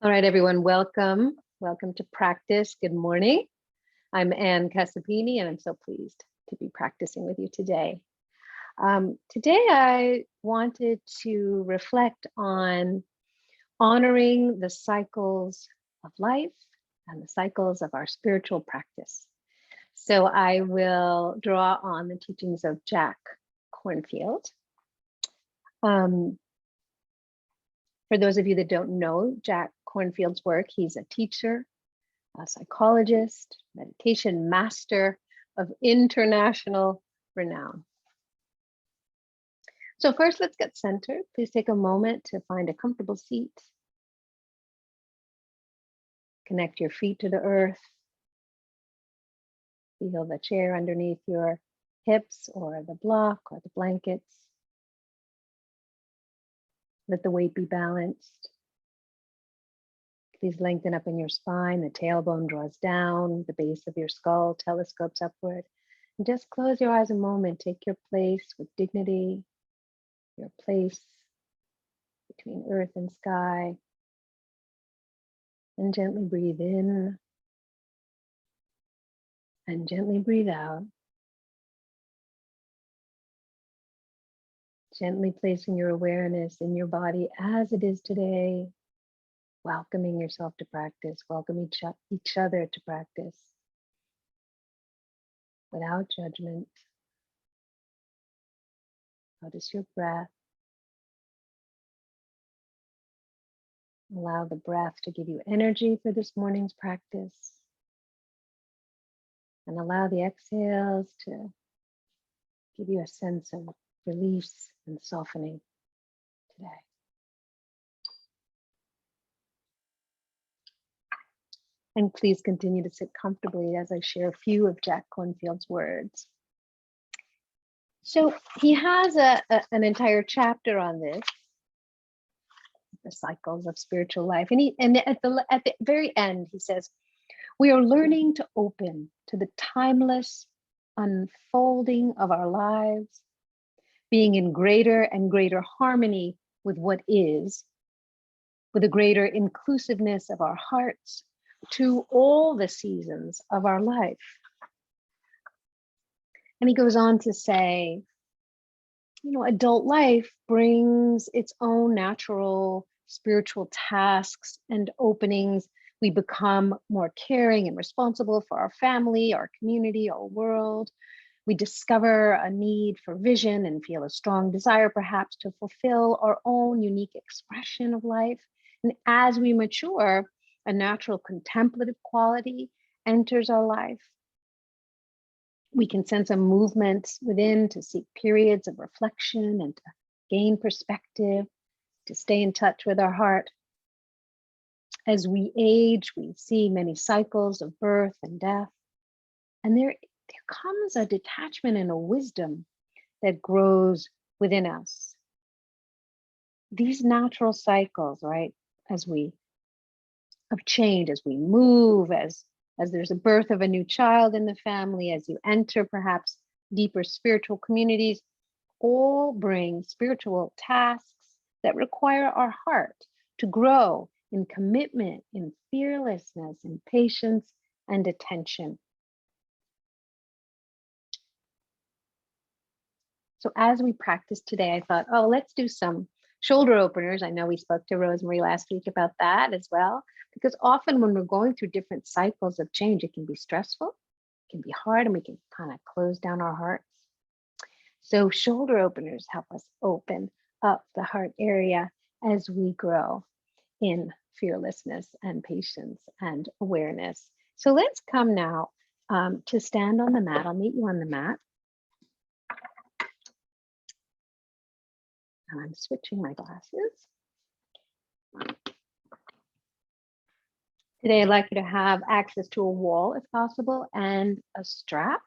All right, everyone, welcome. Welcome to practice. Good morning. I'm Anne Casapini, and I'm so pleased to be practicing with you today. Today, I wanted to reflect on honoring the cycles of life and the cycles of our spiritual practice. So I will draw on the teachings of Jack Kornfield. For those of you that don't know Jack Kornfield's work, he's a teacher, a psychologist, meditation master of international renown. So first, let's get centered. Please take a moment to find a comfortable seat. Connect your feet to the earth. Feel the chair underneath your hips or the block or the blankets. Let the weight be balanced. Please lengthen up in your spine. The tailbone draws down. The base of your skull telescopes upward. And just close your eyes a moment. Take your place with dignity. Your place between earth and sky. And gently breathe in. And gently breathe out. Gently placing your awareness in your body as it is today. Welcoming yourself to practice. Welcome each other to practice. Without judgment. Notice your breath. Allow the breath to give you energy for this morning's practice. And allow the exhales to give you a sense of release and softening today. And please continue to sit comfortably as I share a few of Jack Kornfield's words. So he has an entire chapter on this, the cycles of spiritual life. And at the very end, he says, we are learning to open to the timeless unfolding of our lives, being in greater and greater harmony with what is, with a greater inclusiveness of our hearts to all the seasons of our life. And he goes on to say, adult life brings its own natural spiritual tasks and openings. We become more caring and responsible for our family, our community, our world. We discover a need for vision and feel a strong desire perhaps to fulfill our own unique expression of life. And as we mature, a natural contemplative quality enters our life. We can sense a movement within to seek periods of reflection and to gain perspective, to stay in touch with our heart. As we age, we see many cycles of birth and death. And there comes a detachment and a wisdom that grows within us. These natural cycles, right, of change, as we move, as there's a birth of a new child in the family, as you enter perhaps deeper spiritual communities, all bring spiritual tasks that require our heart to grow in commitment, in fearlessness, in patience and attention. So as we practice today, I thought, let's do some shoulder openers. I know we spoke to Rosemary last week about that as well, because often when we're going through different cycles of change, it can be stressful, it can be hard, and we can kind of close down our hearts. So shoulder openers help us open up the heart area as we grow in fearlessness and patience and awareness. So let's come now to stand on the mat. I'll meet you on the mat. And I'm switching my glasses. Today, I'd like you to have access to a wall if possible, and a strap,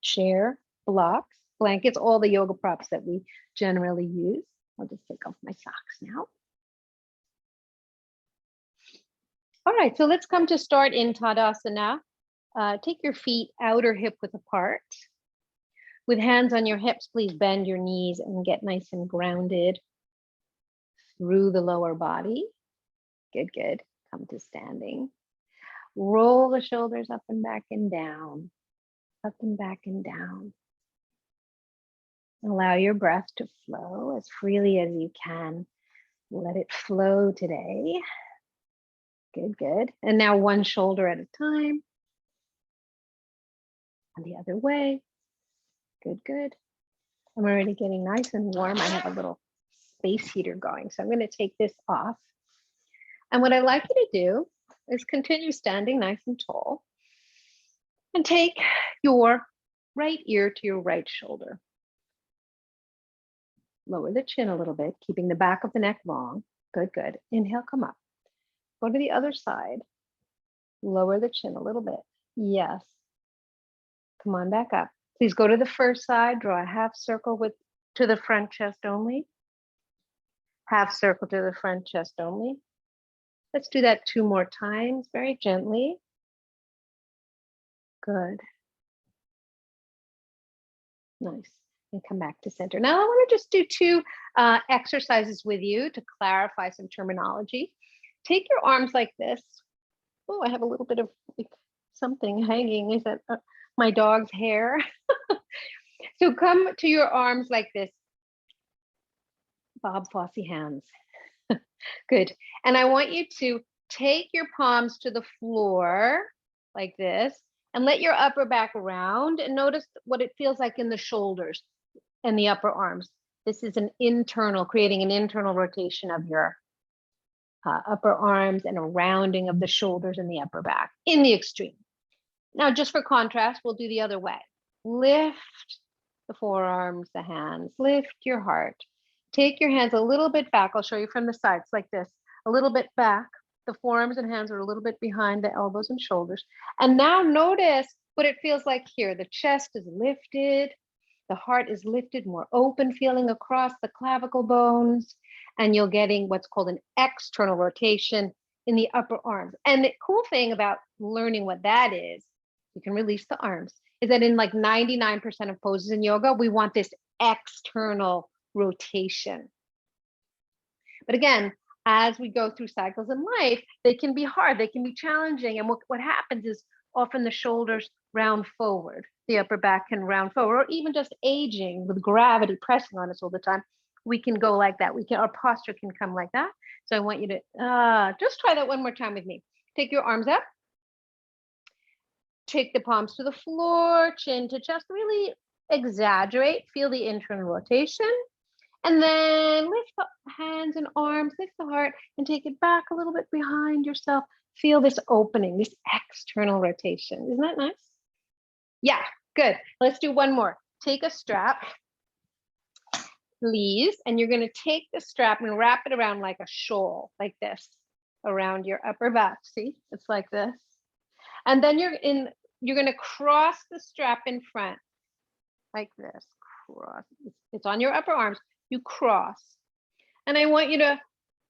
chair, blocks, blankets, all the yoga props that we generally use. I'll just take off my socks now. All right, so let's come to start in Tadasana. Take your feet outer hip width apart. With hands on your hips, please bend your knees and get nice and grounded through the lower body. Good, good. Come to standing. Roll the shoulders up and back and down, up and back and down. Allow your breath to flow as freely as you can. Let it flow today. Good, good. And now one shoulder at a time. And the other way. Good, good. I'm already getting nice and warm. I have a little space heater going. So I'm going to take this off. And what I'd like you to do is continue standing nice and tall. And take your right ear to your right shoulder. Lower the chin a little bit, keeping the back of the neck long. Good, good. Inhale, come up. Go to the other side. Lower the chin a little bit. Yes. Come on back up. Please go to the first side. Draw a half circle to the front chest only. Half circle to the front chest only. Let's do that 2 more times, very gently. Good. Nice. And come back to center. Now I want to just do 2 exercises with you to clarify some terminology. Take your arms like this. Oh, I have a little bit of like something hanging. Is that my dog's hair? So come to your arms like this. Bob Fosse hands. Good. And I want you to take your palms to the floor like this and let your upper back round and notice what it feels like in the shoulders and the upper arms. This is creating an internal rotation of your upper arms and a rounding of the shoulders and the upper back in the extreme. Now, just for contrast, we'll do the other way. Lift the forearms, the hands, lift your heart. Take your hands a little bit back. I'll show you from the sides like this, a little bit back. The forearms and hands are a little bit behind the elbows and shoulders. And now notice what it feels like here. The chest is lifted. The heart is lifted, more open feeling across the clavicle bones. And you're getting what's called an external rotation in the upper arms. And the cool thing about learning what that is, you can release the arms, is that in like 99% of poses in yoga, we want this external rotation. But again, as we go through cycles in life, they can be hard, they can be challenging. And what happens is often the shoulders round forward, the upper back can round forward, or even just aging with gravity pressing on us all the time, we can go like that. Our posture can come like that. So I want you to just try that one more time with me. Take your arms up. Take the palms to the floor, chin to chest, really exaggerate, feel the internal rotation. And then lift the hands and arms, lift the heart, and take it back a little bit behind yourself. Feel this opening, this external rotation. Isn't that nice? Yeah, good. Let's do one more. Take a strap, please, and you're going to take the strap and wrap it around like a shawl, like this, around your upper back. See, it's like this. And then you're going to cross the strap in front, like this. Cross. It's on your upper arms. You cross. And I want you to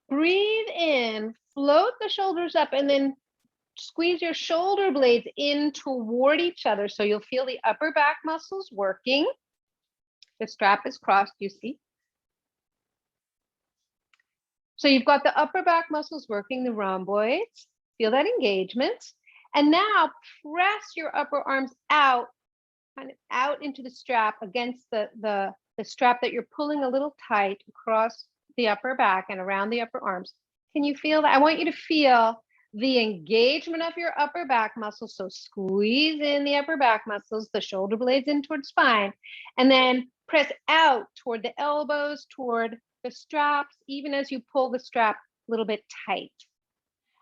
breathe in, float the shoulders up, and then squeeze your shoulder blades in toward each other. So you'll feel the upper back muscles working. The strap is crossed, you see. So you've got the upper back muscles working, the rhomboids. Feel that engagement. And now press your upper arms out, kind of out into the strap against the strap that you're pulling a little tight across the upper back and around the upper arms. Can you feel that? I want you to feel the engagement of your upper back muscles. So squeeze in the upper back muscles, the shoulder blades in towards spine, and then press out toward the elbows, toward the straps, even as you pull the strap a little bit tight.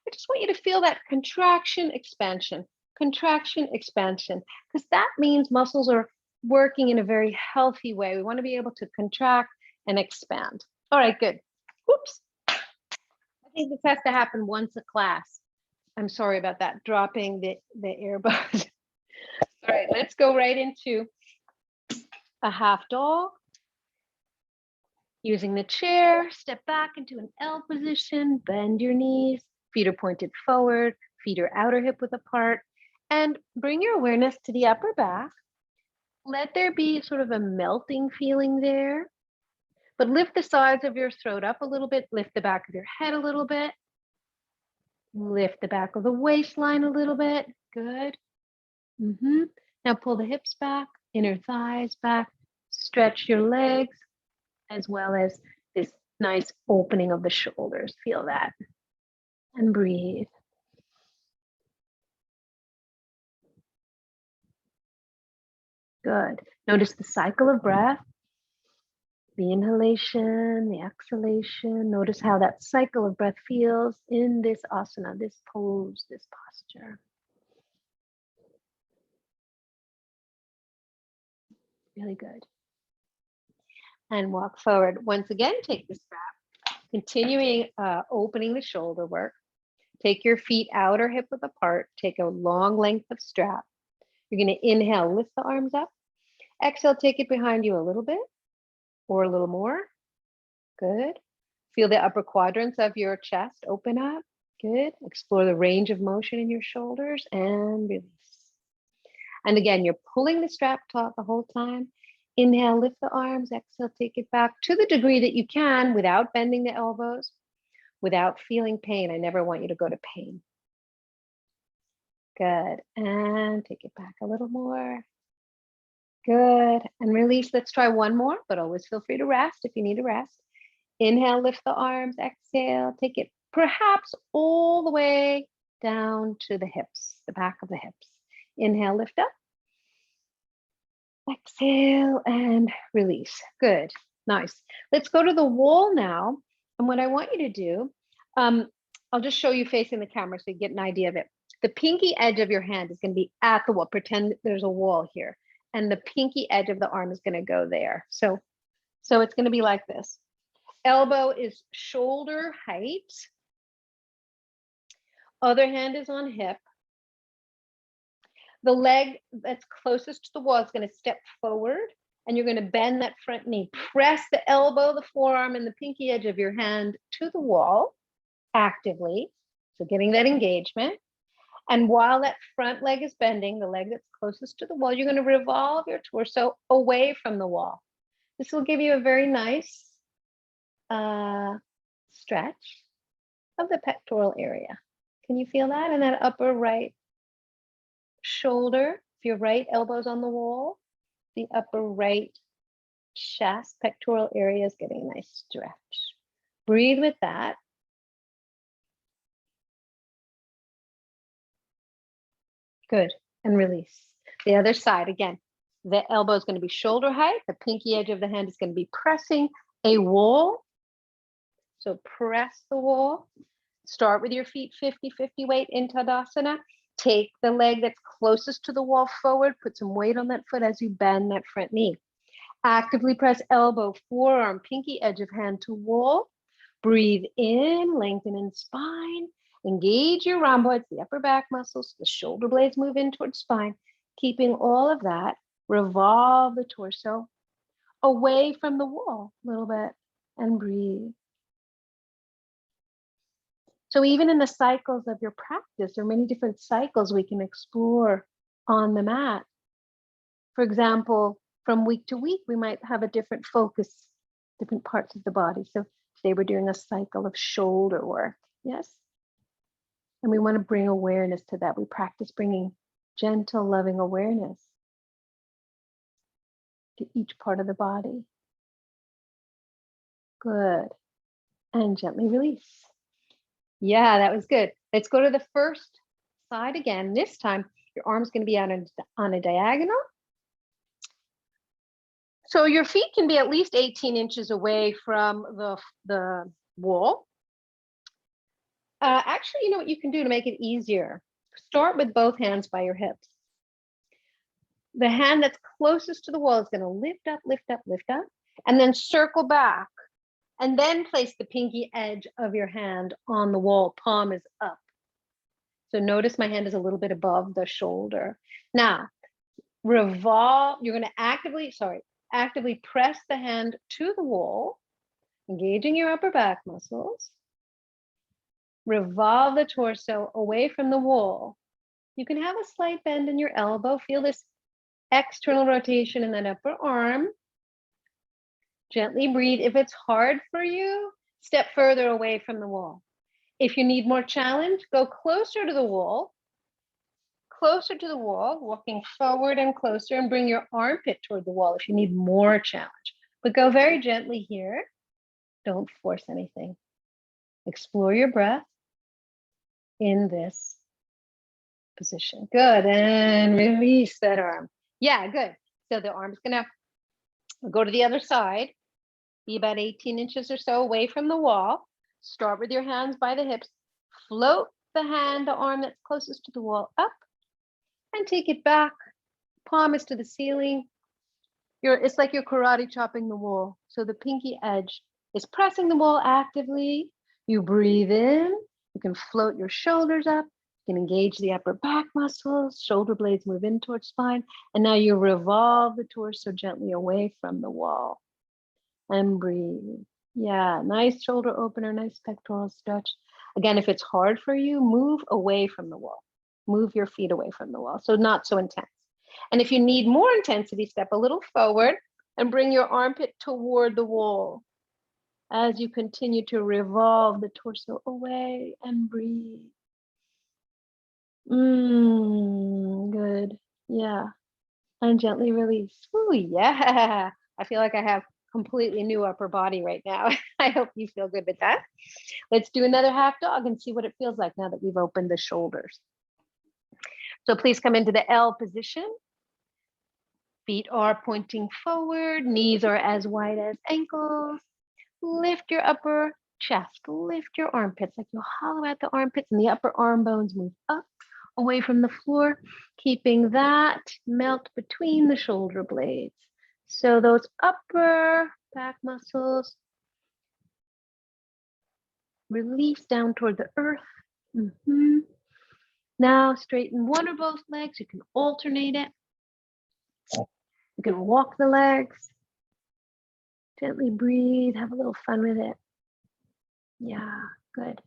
I just want you to feel that contraction, expansion, because that means muscles are working in a very healthy way. We want to be able to contract and expand. All right, good. Oops. I think this has to happen once a class. I'm sorry about that, dropping the earbud. All right, let's go right into a half dog. Using the chair, step back into an L position, bend your knees, feet are pointed forward, feet are outer hip width apart, and bring your awareness to the upper back. Let there be sort of a melting feeling there, but lift the sides of your throat up a little bit, lift the back of your head a little bit. Lift the back of the waistline a little bit. Good. Now pull the hips back, inner thighs back, stretch your legs, as well as this nice opening of the shoulders. Feel that. And breathe. Good. Notice the cycle of breath, the inhalation, the exhalation. Notice how that cycle of breath feels in this asana, this pose, this posture. Really good. And walk forward. Once again, take the strap. Continuing opening the shoulder work. Take your feet out or hip width apart. Take a long length of strap. You're going to inhale, lift the arms up. Exhale, take it behind you a little bit or a little more. Good. Feel the upper quadrants of your chest open up. Good. Explore the range of motion in your shoulders and release. And again, you're pulling the strap taut the whole time. Inhale, lift the arms. Exhale, take it back to the degree that you can without bending the elbows, without feeling pain. I never want you to go to pain. Good. And take it back a little more. Good. And release. Let's try one more, but always feel free to rest if you need to rest. Inhale, lift the arms. Exhale, take it perhaps all the way down to the hips, the back of the hips. Inhale, lift up. Exhale and release. Good. Nice. Let's go to the wall now. And what I want you to do, I'll just show you facing the camera so you get an idea of it. The pinky edge of your hand is going to be at the wall. Pretend there's a wall here. And the pinky edge of the arm is going to go there. So it's going to be like this. Elbow is shoulder height. Other hand is on hip. The leg that's closest to the wall is going to step forward and you're going to bend that front knee. Press the elbow, the forearm, and the pinky edge of your hand to the wall actively. So getting that engagement. And while that front leg is bending, the leg that's closest to the wall, you're going to revolve your torso away from the wall. This will give you a very nice stretch of the pectoral area. Can you feel that? And that upper right shoulder, if your right elbow's on the wall, the upper right chest, pectoral area is getting a nice stretch. Breathe with that. Good. And release. The other side, again, the elbow is going to be shoulder height. The pinky edge of the hand is going to be pressing a wall. So press the wall. Start with your feet 50-50 weight in Tadasana. Take the leg that's closest to the wall forward. Put some weight on that foot as you bend that front knee. Actively press elbow, forearm, pinky edge of hand to wall. Breathe in, lengthen in spine. Engage your rhomboids, the upper back muscles. The shoulder blades move in towards spine. Keeping all of that, revolve the torso away from the wall a little bit and breathe. So even in the cycles of your practice, there are many different cycles we can explore on the mat. For example, from week to week, we might have a different focus, different parts of the body. So today we're doing a cycle of shoulder work, yes? And we want to bring awareness to that. We practice bringing gentle, loving awareness to each part of the body. Good. And gently release. Yeah, that was good. Let's go to the first side again. This time, your arm's going to be out on a diagonal. So your feet can be at least 18 inches away from the wall. Actually, you know what you can do to make it easier? Start with both hands by your hips. The hand that's closest to the wall is going to lift up, lift up, lift up, and then circle back. And then place the pinky edge of your hand on the wall. Palm is up. So notice my hand is a little bit above the shoulder. Now, revolve. You're going to actively press the hand to the wall, engaging your upper back muscles. Revolve the torso away from the wall. You can have a slight bend in your elbow. Feel this external rotation in that upper arm. Gently breathe. If it's hard for you, step further away from the wall. If you need more challenge, go closer to the wall, walking forward and closer, and bring your armpit toward the wall if you need more challenge. But go very gently here. Don't force anything. Explore your breath in this position. Good. And release that arm. Yeah, good. So the arm's going to go to the other side. Be about 18 inches or so away from the wall. Start with your hands by the hips. Float the arm that's closest to the wall up and take it back. Palm is to the ceiling. It's like you're karate chopping the wall. So the pinky edge is pressing the wall actively. You breathe in. You can float your shoulders up. You can engage the upper back muscles. Shoulder blades move in towards spine. And now you revolve the torso gently away from the wall. And breathe. Yeah, nice shoulder opener, nice pectoral stretch. Again, if it's hard for you, move away from the wall. Move your feet away from the wall. So not so intense. And if you need more intensity, step a little forward and bring your armpit toward the wall as you continue to revolve the torso away and breathe. Good. Yeah. And gently release. Ooh, yeah. I feel like I have completely new upper body right now. I hope you feel good with that. Let's do another half dog and see what it feels like now that we've opened the shoulders. So please come into the L position. Feet are pointing forward, knees are as wide as ankles. Lift your upper chest, lift your armpits, like you'll hollow out the armpits and the upper arm bones move up away from the floor, keeping that melt between the shoulder blades. So those upper back muscles release down toward the earth. Now straighten one or both legs. You can alternate it. You can walk the legs. Gently breathe, have a little fun with it. Yeah, good.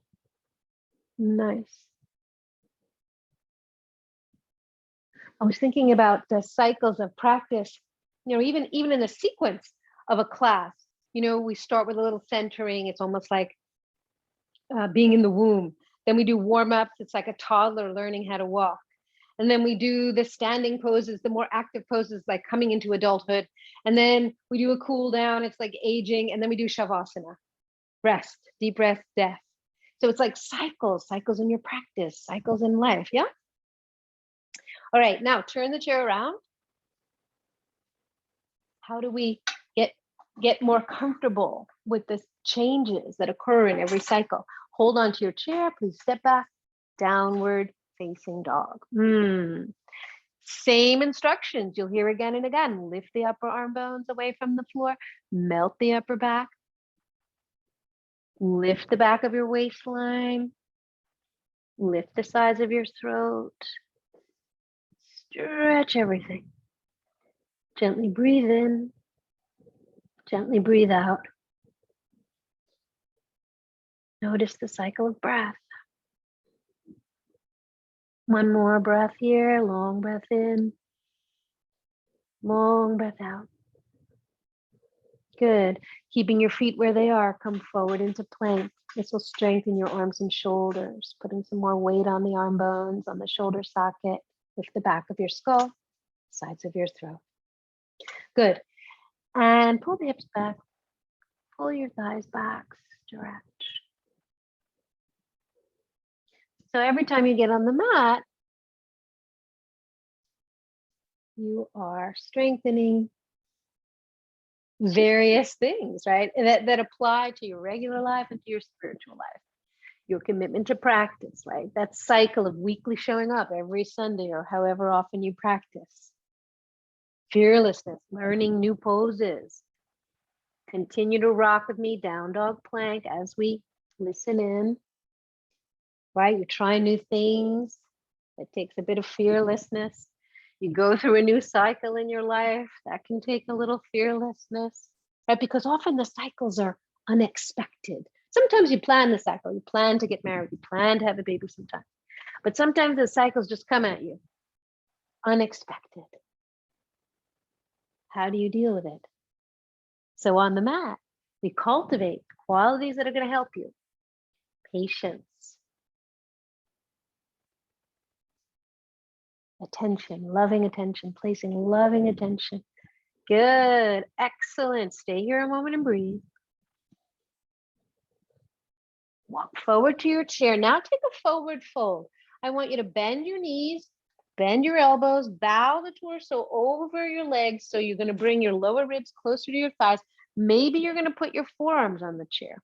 Nice. I was thinking about the cycles of practice, even in the sequence of a class. We start with a little centering. It's almost like being in the womb. Then we do warm-ups. It's like a toddler learning how to walk. And then we do the standing poses, the more active poses, like coming into adulthood. And then we do a cool down. It's like aging. And then we do shavasana, rest, deep rest, death. So it's like cycles in your practice, cycles in life. Yeah. All right. Now turn the chair around. How do we get more comfortable with the changes that occur in every cycle? Hold on to your chair. Please step back. Downward facing dog. Same instructions you'll hear again and again. Lift the upper arm bones away from the floor. Melt the upper back. Lift the back of your waistline. Lift the sides of your throat. Stretch everything. Gently breathe in. Gently breathe out. Notice the cycle of breath. One more breath here, long breath in, long breath out. Good. Keeping your feet where they are, come forward into plank. This will strengthen your arms and shoulders, putting some more weight on the arm bones, on the shoulder socket. Lift the back of your skull, sides of your throat. Good. And pull the hips back, pull your thighs back, stretch. So every time you get on the mat, you are strengthening various things, right? That apply to your regular life and to your spiritual life. Your commitment to practice, right? That cycle of weekly showing up every Sunday or however often you practice. Fearlessness, learning new poses. Continue to rock with me, down dog plank, as we listen in. Right? You're trying new things. It takes a bit of fearlessness. You go through a new cycle in your life. That can take a little fearlessness, right? Because often the cycles are unexpected. Sometimes you plan the cycle. You plan to get married. You plan to have a baby sometimes. But sometimes the cycles just come at you. Unexpected. How do you deal with it? So on the mat, we cultivate qualities that are going to help you. patience, attention, loving attention, placing loving attention. Good, excellent. Stay here a moment and breathe. Walk forward to your chair. Now take a forward fold. I want you to bend your knees, bend your elbows, bow the torso over your legs. So you're going to bring your lower ribs closer to your thighs. Maybe you're going to put your forearms on the chair.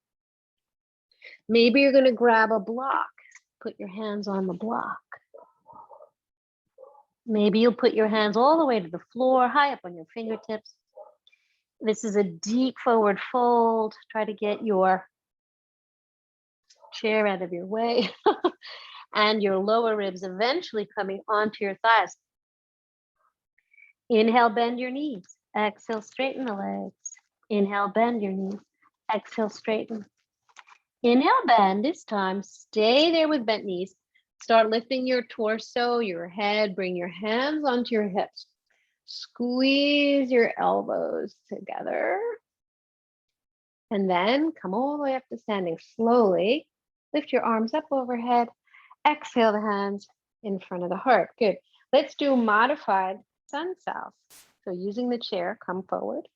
Maybe you're going to grab a block. Put your hands on the block. Maybe you'll put your hands all the way to the floor, high up on your fingertips. This is a deep forward fold. Try to get your chair out of your way and your lower ribs eventually coming onto your thighs. Inhale, bend your knees. Exhale, straighten the legs. Inhale, bend your knees. Exhale, straighten. Inhale, bend. This time, stay there with bent knees. Start lifting your torso, your head. Bring your hands onto your hips. Squeeze your elbows together. And then come all the way up to standing slowly. Lift your arms up overhead. Exhale the hands in front of the heart. Good. Let's do modified sun salve. So using the chair, come forward.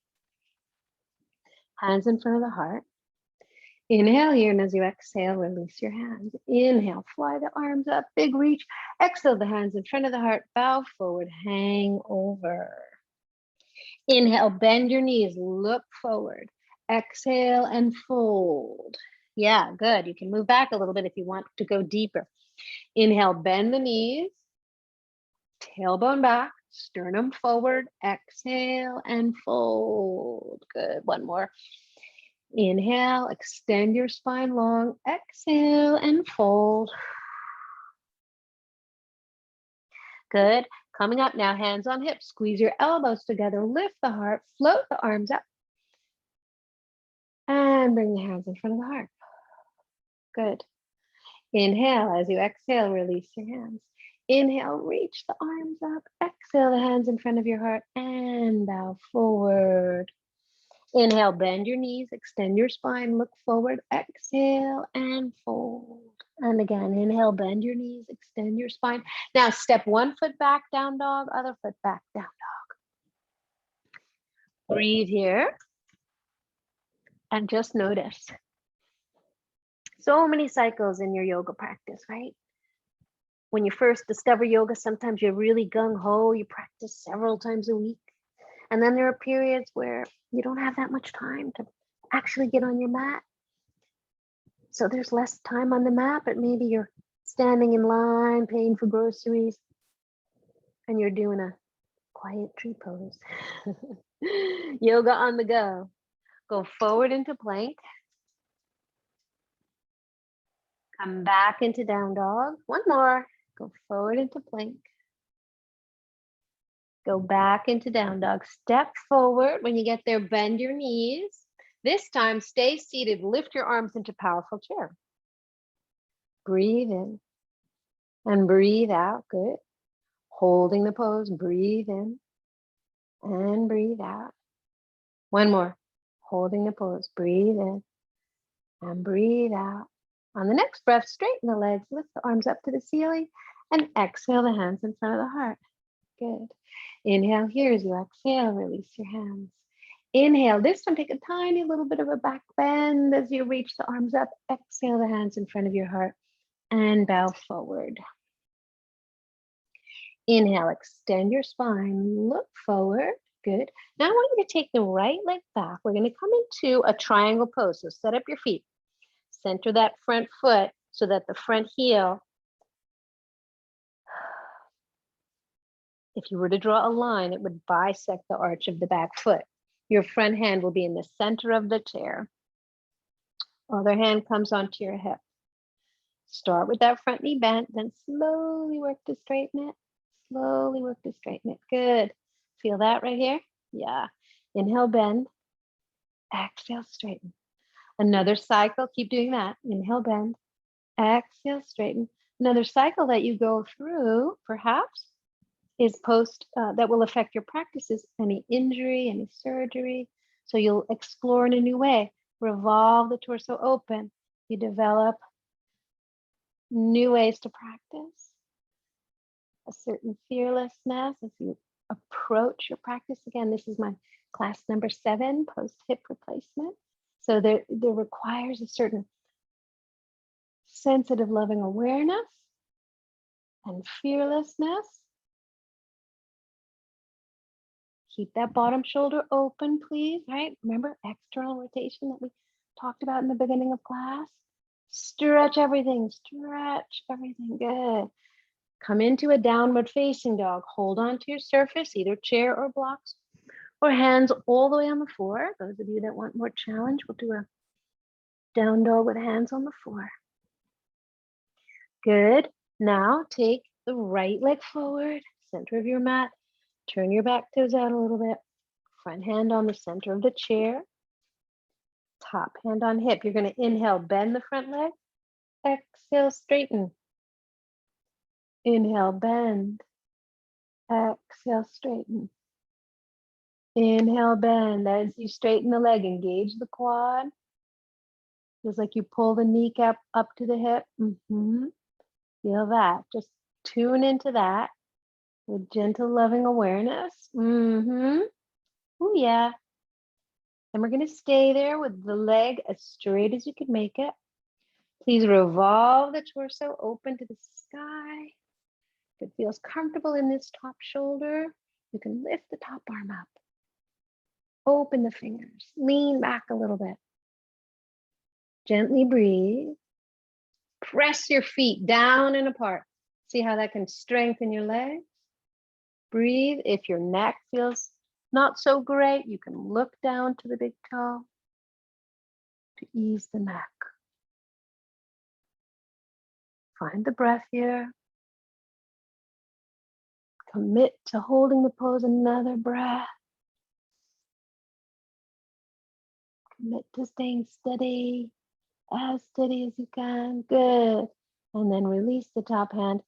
Hands in front of the heart. Inhale here, and as you exhale, release your hands. Inhale, fly the arms up, big reach. Exhale the hands in front of the heart. Bow forward, hang over. Inhale, bend your knees, look forward. Exhale and fold. Yeah, good. You can move back a little bit if you want to go deeper. Inhale, bend the knees, tailbone back, sternum forward. Exhale and fold. Good. One more. Inhale, extend your spine long. Exhale and fold. Good. Coming up now, hands on hips. Squeeze your elbows together. Lift the heart. Float the arms up. And bring the hands in front of the heart. Good. Inhale, as you exhale, release your hands. Inhale, reach the arms up. Exhale, the hands in front of your heart and bow forward. Inhale, bend your knees, extend your spine, look forward. Exhale and fold. And again, inhale, bend your knees, extend your spine. Now step one foot back, down dog, other foot back, down dog. Breathe here. And just notice. So many cycles in your yoga practice, right? When you first discover yoga, sometimes you're really gung-ho, you practice several times a week. And then there are periods where you don't have that much time to actually get on your mat. So there's less time on the mat, but maybe you're standing in line, paying for groceries, and you're doing a quiet tree pose. Yoga on the go. Go forward into plank. Come back into down dog. One more. Go forward into plank. Go back into down dog. Step forward. When you get there, bend your knees. This time, stay seated. Lift your arms into powerful chair. Breathe in and breathe out. Good. Holding the pose. Breathe in and breathe out. One more. Holding the pose. Breathe in and breathe out. On the next breath, straighten the legs. Lift the arms up to the ceiling and exhale the hands in front of the heart. Good. Inhale here as you exhale, release your hands. Inhale, this time take a tiny little bit of a back bend as you reach the arms up. Exhale the hands in front of your heart and bow forward. Inhale, extend your spine, look forward. Good. Now I want you to take the right leg back. We're going to come into a triangle pose. So set up your feet. Center that front foot so that the front heel, if you were to draw a line, it would bisect the arch of the back foot. Your front hand will be in the center of the chair. Other hand comes onto your hip. Start with that front knee bent, then slowly work to straighten it. Slowly work to straighten it. Good. Feel that right here? Yeah. Inhale, bend. Exhale, straighten. Another cycle. Keep doing that. Inhale, bend. Exhale, straighten. Another cycle that you go through, perhaps, is that will affect your practices, any injury, any surgery. So you'll explore in a new way. Revolve the torso open. You develop new ways to practice, a certain fearlessness as you approach your practice. Again, this is my class number 7, post-hip replacement. So there requires a certain sensitive, loving awareness and fearlessness. Keep that bottom shoulder open, please, right? Remember external rotation that we talked about in the beginning of class? Stretch everything, good. Come into a downward facing dog. Hold on to your surface, either chair or blocks, or hands all the way on the floor. Those of you that want more challenge, we'll do a down dog with hands on the floor. Good. Now take the right leg forward, center of your mat. Turn your back toes out a little bit. Front hand on the center of the chair. Top hand on hip. You're going to inhale, bend the front leg. Exhale, straighten. Inhale, bend. Exhale, straighten. Inhale, bend. As you straighten the leg, engage the quad. Feels like you pull the kneecap up to the hip. Feel that. Just tune into that with gentle, loving awareness. Oh, yeah. And we're going to stay there with the leg as straight as you can make it. Please revolve the torso open to the sky. If it feels comfortable in this top shoulder, you can lift the top arm up. Open the fingers. Lean back a little bit. Gently breathe. Press your feet down and apart. See how that can strengthen your legs? Breathe. If your neck feels not so great, you can look down to the big toe to ease the neck. Find the breath here. Commit to holding the pose another breath. Commit to staying steady, as steady as you can. Good. And then release the top hand.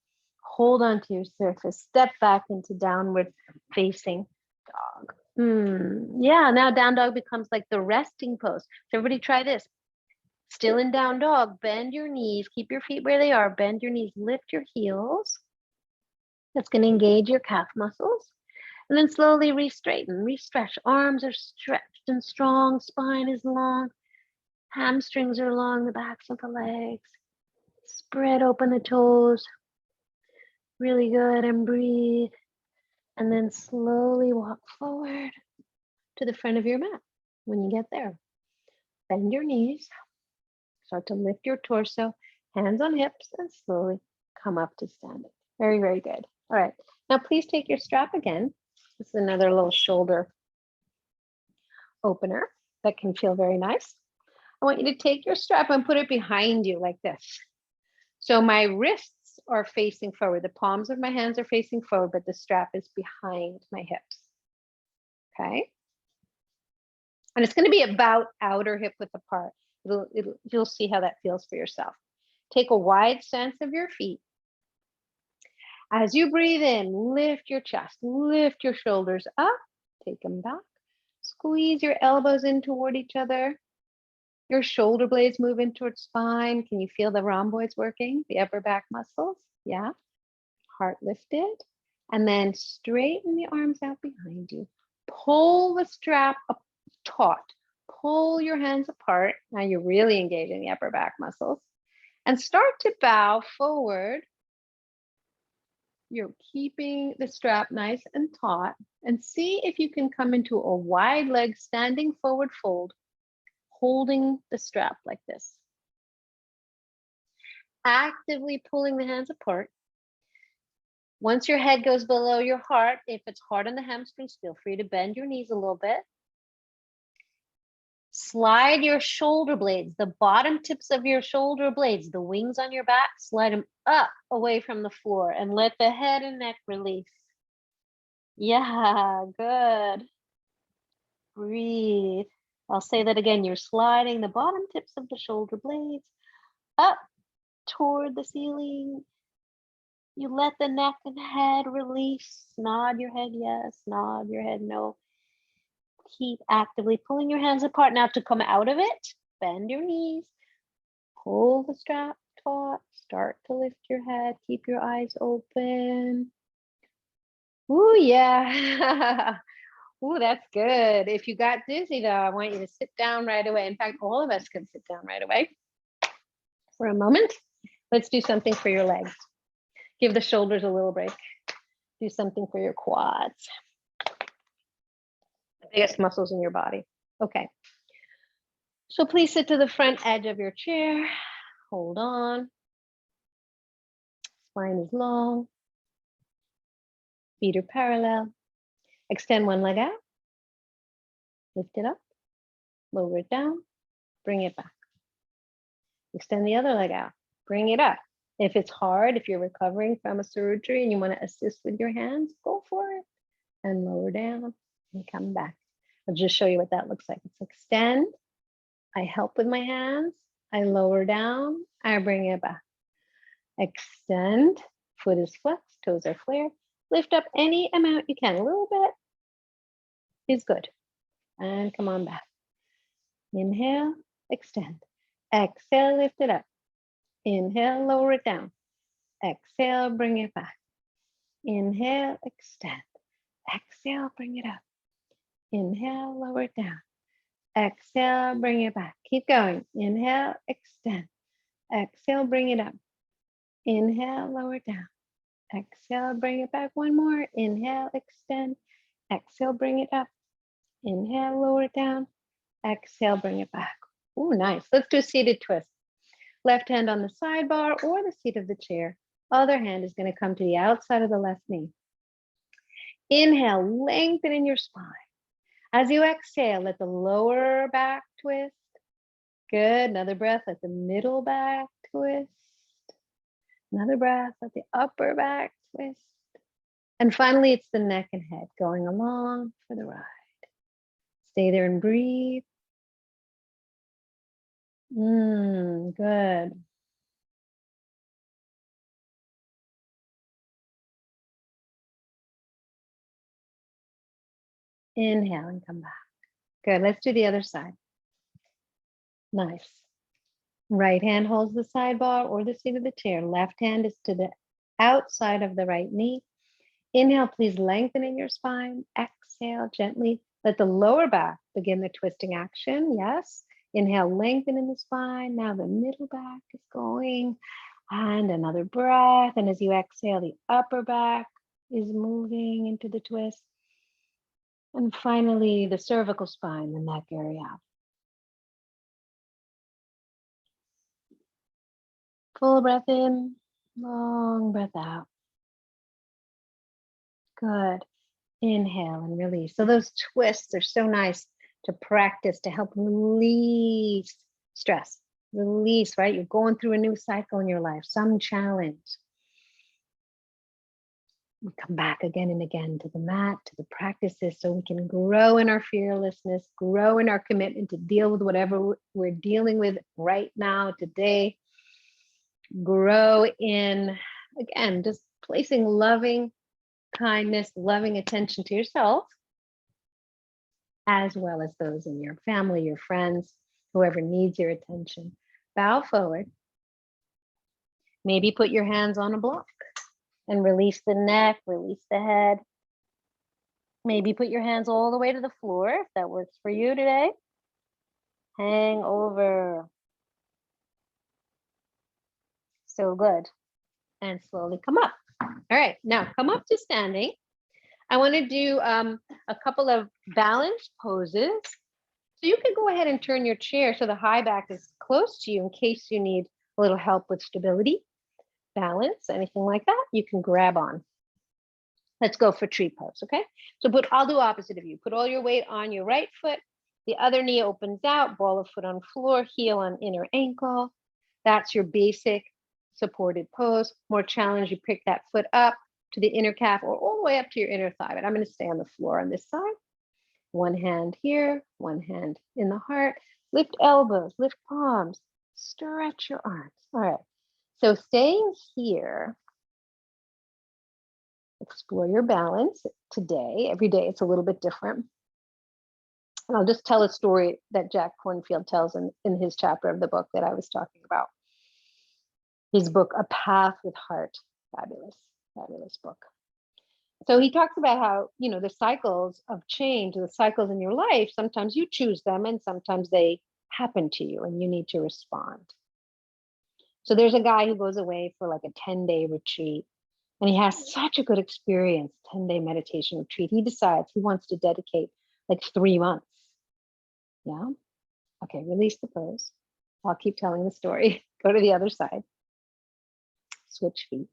Hold onto your surface. Step back into downward facing dog. Yeah, now down dog becomes like the resting pose. So everybody try this. Still in down dog, bend your knees. Keep your feet where they are. Bend your knees. Lift your heels. That's going to engage your calf muscles. And then slowly re-straighten, re-stretch. Arms are stretched and strong. Spine is long. Hamstrings are along the backs of the legs. Spread open the toes. Really good. And breathe. And then slowly walk forward to the front of your mat. When you get there, bend your knees. Start to lift your torso. Hands on hips. And slowly come up to standing. Very, very good. All right. Now please take your strap again. This is another little shoulder opener that can feel very nice. I want you to take your strap and put it behind you like this. So my wrists are facing forward. The palms of my hands are facing forward, but the strap is behind my hips. Okay. And it's going to be about outer hip width apart. You'll see how that feels for yourself. Take a wide stance of your feet. As you breathe in, lift your chest, lift your shoulders up, take them back. Squeeze your elbows in toward each other. Your shoulder blades move in towards spine. Can you feel the rhomboids working? The upper back muscles? Yeah. Heart lifted. And then straighten the arms out behind you. Pull the strap up taut. Pull your hands apart. Now you're really engaging the upper back muscles. And start to bow forward. You're keeping the strap nice and taut. And see if you can come into a wide leg standing forward fold, holding the strap like this. Actively pulling the hands apart. Once your head goes below your heart, if it's hard on the hamstrings, feel free to bend your knees a little bit. Slide your shoulder blades, the bottom tips of your shoulder blades, the wings on your back, slide them up away from the floor and let the head and neck release. Yeah, good. Breathe. I'll say that again. You're sliding the bottom tips of the shoulder blades up toward the ceiling. You let the neck and head release. Nod your head yes, nod your head no. Keep actively pulling your hands apart. Now to come out of it, bend your knees, pull the strap taut. Start to lift your head. Keep your eyes open. Ooh, yeah. Ooh, that's good. If you got dizzy though, I want you to sit down right away. In fact, all of us can sit down right away for a moment. Let's do something for your legs. Give the shoulders a little break. Do something for your quads. The biggest muscles in your body. Okay. So please sit to the front edge of your chair. Hold on. Spine is long. Feet are parallel. Extend one leg out. Lift it up. Lower it down. Bring it back. Extend the other leg out. Bring it up. If it's hard, if you're recovering from a surgery and you want to assist with your hands, go for it. And lower down and come back. I'll just show you what that looks like. It's extend. I help with my hands. I lower down. I bring it back. Extend. Foot is flexed. Toes are flared. Lift up any amount you can. A little bit is good. And come on back. Inhale. Extend. Exhale. Lift it up. Inhale, lower it down. Exhale, bring it back. Inhale, extend. Exhale, bring it up. Inhale, lower it down. Exhale, bring it back. Keep going. Inhale, extend. Exhale, bring it up. Inhale, lower it down. Exhale, bring it back. One more. Inhale, extend. Exhale, bring it up. Inhale, lower it down. Exhale, bring it back. Ooh, nice. Let's do a seated twist. Left hand on the sidebar or the seat of the chair. Other hand is going to come to the outside of the left knee. Inhale, lengthen in your spine. As you exhale, let the lower back twist. Good. Another breath, let the middle back twist. Another breath, let the upper back twist. And finally, it's the neck and head going along for the ride. Stay there and breathe. Good. Inhale and come back. Good. Let's do the other side. Nice. Right hand holds the sidebar or the seat of the chair. Left hand is to the outside of the right knee. Inhale, please lengthen in your spine. Exhale, gently let the lower back begin the twisting action. Yes. Inhale, lengthen in the spine. Now the middle back is going. And another breath. And as you exhale, the upper back is moving into the twist. And finally, the cervical spine, the neck area. Full breath in, long breath out. Good. Inhale and release. So those twists are so nice to practice to help release stress. Release, right? You're going through a new cycle in your life, some challenge. We come back again and again to the mat, to the practices, so we can grow in our fearlessness, grow in our commitment to deal with whatever we're dealing with right now, today. Grow in, again, just placing loving kindness, loving attention to yourself, as well as those in your family, your friends, whoever needs your attention. Bow forward. Maybe put your hands on a block and release the neck, release the head. Maybe put your hands all the way to the floor if that works for you today. Hang over. So good. And slowly come up. All right, now come up to standing. I want to do a couple of balance poses. So you can go ahead and turn your chair so the high back is close to you in case you need a little help with stability, balance, anything like that, you can grab on. Let's go for tree pose, okay? So I'll do opposite of you. Put all your weight on your right foot. The other knee opens out, ball of foot on floor, heel on inner ankle. That's your basic supported pose. More challenge, you pick that foot up to the inner calf or all the way up to your inner thigh. But I'm going to stay on the floor on this side. One hand here, one hand in the heart. Lift elbows, lift palms, stretch your arms. All right. So staying here, explore your balance today. Every day it's a little bit different. And I'll just tell a story that Jack Kornfield tells in his chapter of the book that I was talking about. His book, A Path with Heart. Fabulous, fabulous book. So he talks about how, the cycles of change, the cycles in your life, sometimes you choose them and sometimes they happen to you and you need to respond. So there's a guy who goes away for like a 10-day retreat and he has such a good experience, 10-day meditation retreat. He decides he wants to dedicate like 3 months. Yeah. Okay, release the pose. I'll keep telling the story. Go to the other side. Switch feet.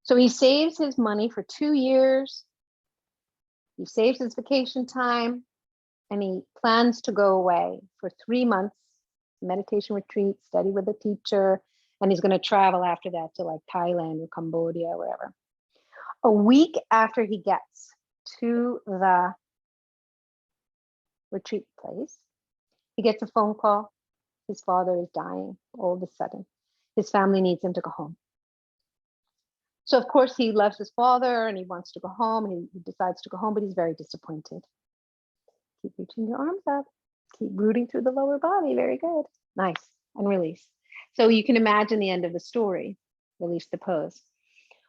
So he saves his money for 2 years. He saves his vacation time and he plans to go away for 3 months, meditation retreat, study with a teacher, and he's going to travel after that to like Thailand or Cambodia or wherever. A week after he gets to the retreat place, he gets a phone call. His father is dying all of a sudden. His family needs him to go home. So of course he loves his father and he wants to go home and he decides to go home, but he's very disappointed. Keep reaching your arms up. Keep rooting through the lower body. Very good. Nice. And release. So you can imagine the end of the story. Release the pose.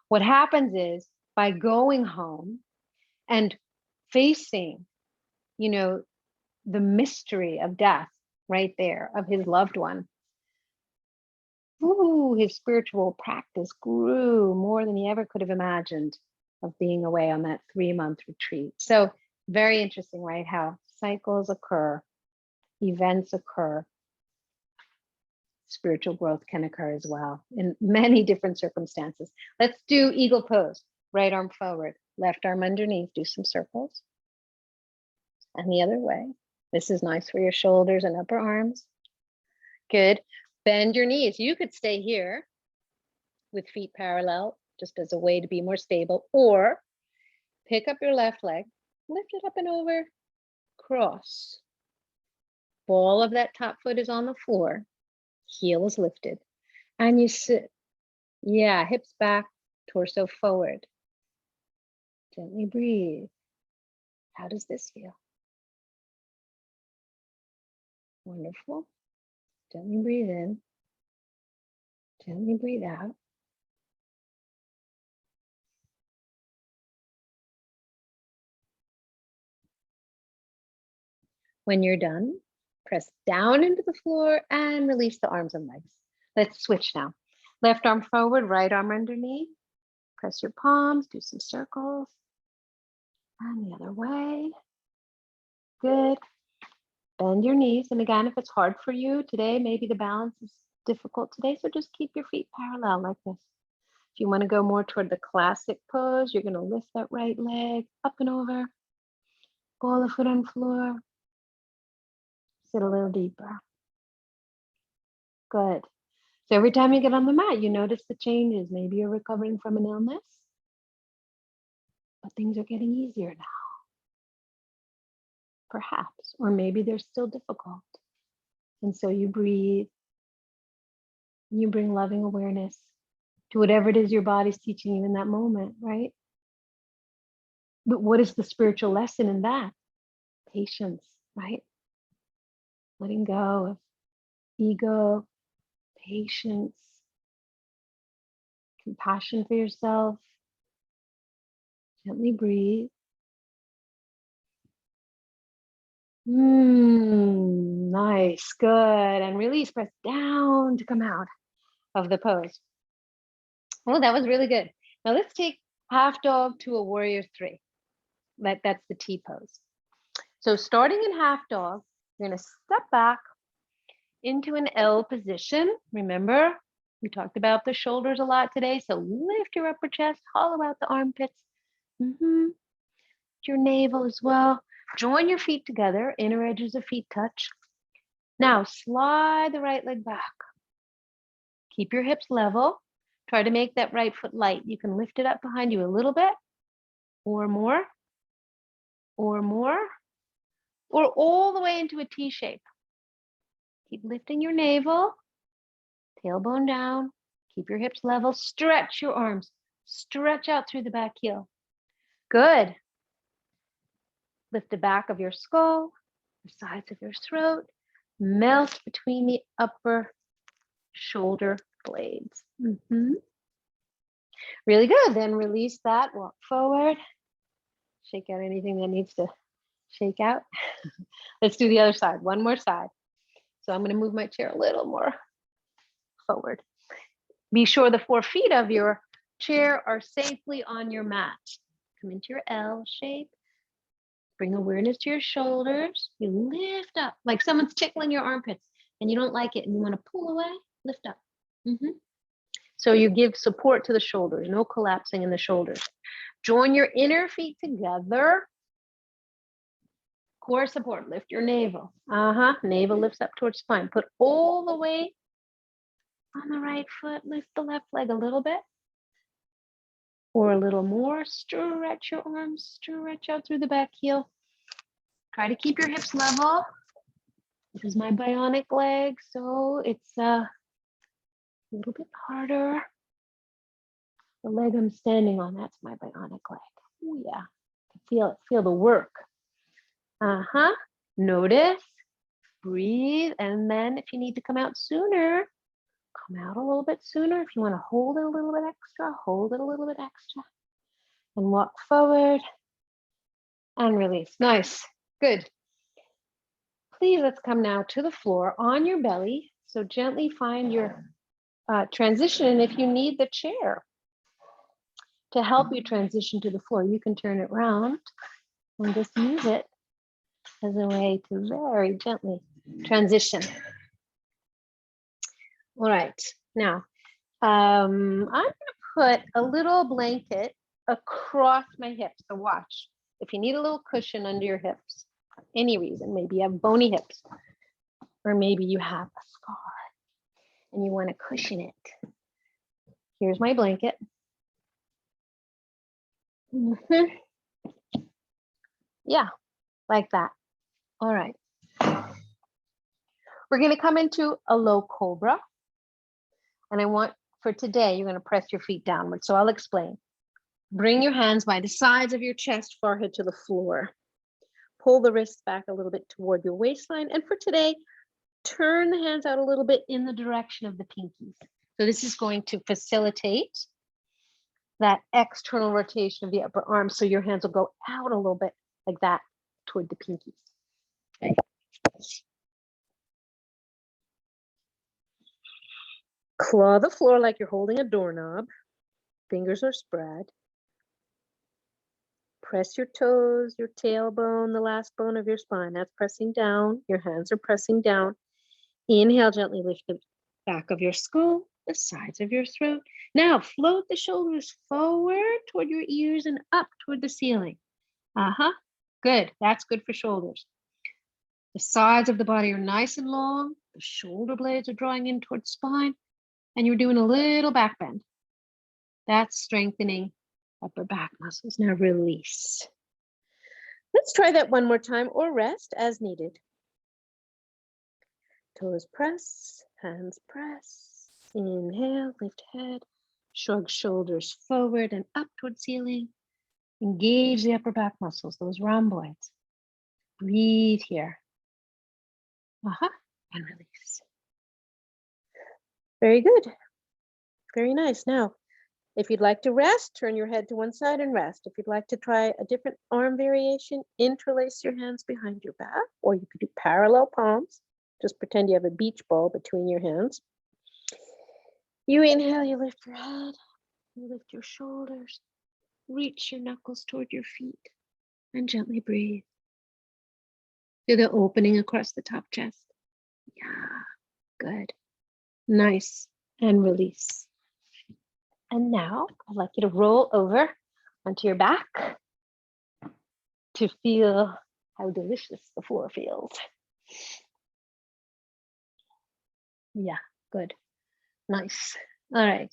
What happens is by going home and facing, the mystery of death right there of his loved one, his spiritual practice grew more than he ever could have imagined of being away on that 3-month retreat. So very interesting, right? How cycles occur, events occur, spiritual growth can occur as well in many different circumstances. Let's do eagle pose. Right arm forward, left arm underneath, do some circles. And the other way. This is nice for your shoulders and upper arms. Good. Bend your knees. You could stay here with feet parallel, just as a way to be more stable, or pick up your left leg, lift it up and over, cross. Ball of that top foot is on the floor, heel is lifted, and you sit. Yeah, hips back, torso forward. Gently breathe. How does this feel? Wonderful. Gently breathe in. Gently breathe out. When you're done, press down into the floor and release the arms and legs. Let's switch now. Left arm forward, right arm underneath. Press your palms, do some circles. And the other way. Good. Bend your knees. And again, if it's hard for you today, maybe the balance is difficult today, so just keep your feet parallel like this. If you want to go more toward the classic pose, you're going to lift that right leg up and over. Ball the foot on the floor. Sit a little deeper. Good. So every time you get on the mat, you notice the changes. Maybe you're recovering from an illness, but things are getting easier now. Perhaps, or maybe they're still difficult. And so you breathe, and you bring loving awareness to whatever it is your body's teaching you in that moment, right? But what is the spiritual lesson in that? Patience, right? Letting go of ego, patience, compassion for yourself. Gently breathe. Nice, good. And release, press down to come out of the pose. Oh, that was really good. Now let's take half dog to a warrior 3. That's the T pose. So starting in half dog, you're going to step back into an L position. Remember, we talked about the shoulders a lot today. So lift your upper chest, hollow out the armpits. Your navel as well. Join your feet together, inner edges of feet touch. Now slide the right leg back. Keep your hips level. Try to make that right foot light. You can lift it up behind you a little bit, or more, or all the way into a T shape. Keep lifting your navel, tailbone down. Keep your hips level. Stretch your arms. Stretch out through the back heel. Good. Lift the back of your skull, the sides of your throat. melt between the upper shoulder blades. Really good. Then release that, walk forward, shake out anything that needs to shake out. Let's do the other side, one more side. So I'm going to move my chair a little more forward. Be sure the 4 feet of your chair are safely on your mat. Come into your L shape. Bring awareness to your shoulders. You lift up like someone's tickling your armpits and you don't like it and you want to pull away, lift up. So you give support to the shoulders, no collapsing in the shoulders. Join your inner feet together. Core support, lift your navel. Navel lifts up towards spine. Put all the weight on the right foot. Lift the left leg a little bit. Or a little more. Stretch your arms, stretch out through the back heel. Try to keep your hips level. This is my bionic leg, so it's a little bit harder. The leg I'm standing on, that's my bionic leg. Oh yeah, feel it, feel the work. Notice, breathe, and then if you need to come out sooner, come out a little bit sooner. If you want to hold it a little bit extra, hold it a little bit extra. And walk forward and release. Nice, good. Please, let's come now to the floor on your belly. So gently find your transition. And if you need the chair to help you transition to the floor, you can turn it around and just use it as a way to very gently transition. All right, now I'm gonna put a little blanket across my hips. So watch, if you need a little cushion under your hips, for any reason, maybe you have bony hips, or maybe you have a scar and you want to cushion it. Here's my blanket. Yeah, like that. All right. We're going to come into a low cobra. And I want, for today, you're going to press your feet downward. So I'll explain. Bring your hands by the sides of your chest, forehead to the floor. Pull the wrists back a little bit toward your waistline. And for today, turn the hands out a little bit in the direction of the pinkies. So this is going to facilitate that external rotation of the upper arm. So your hands will go out a little bit like that toward the pinkies. Okay. Claw the floor like you're holding a doorknob. Fingers are spread. Press your toes, your tailbone, the last bone of your spine. That's pressing down. Your hands are pressing down. Inhale, gently lift the back of your skull, the sides of your throat. Now float the shoulders forward toward your ears and up toward the ceiling. Good. That's good for shoulders. The sides of the body are nice and long. The shoulder blades are drawing in towards spine. And you're doing a little back bend. That's strengthening upper back muscles. Now release. Let's try that one more time, or rest as needed. Toes press, hands press. Inhale, lift head, shrug shoulders forward and up towards ceiling. Engage the upper back muscles, those rhomboids. Breathe here. And release. Very good. Very nice. Now, if you'd like to rest, turn your head to one side and rest. If you'd like to try a different arm variation, interlace your hands behind your back, or you could do parallel palms. Just pretend you have a beach ball between your hands. You inhale, you lift your head, you lift your shoulders, reach your knuckles toward your feet, and gently breathe. Feel the opening across the top chest. Yeah, good. Nice. And release. And now I'd like you to roll over onto your back to feel how delicious the floor feels. Yeah, good. Nice. All right.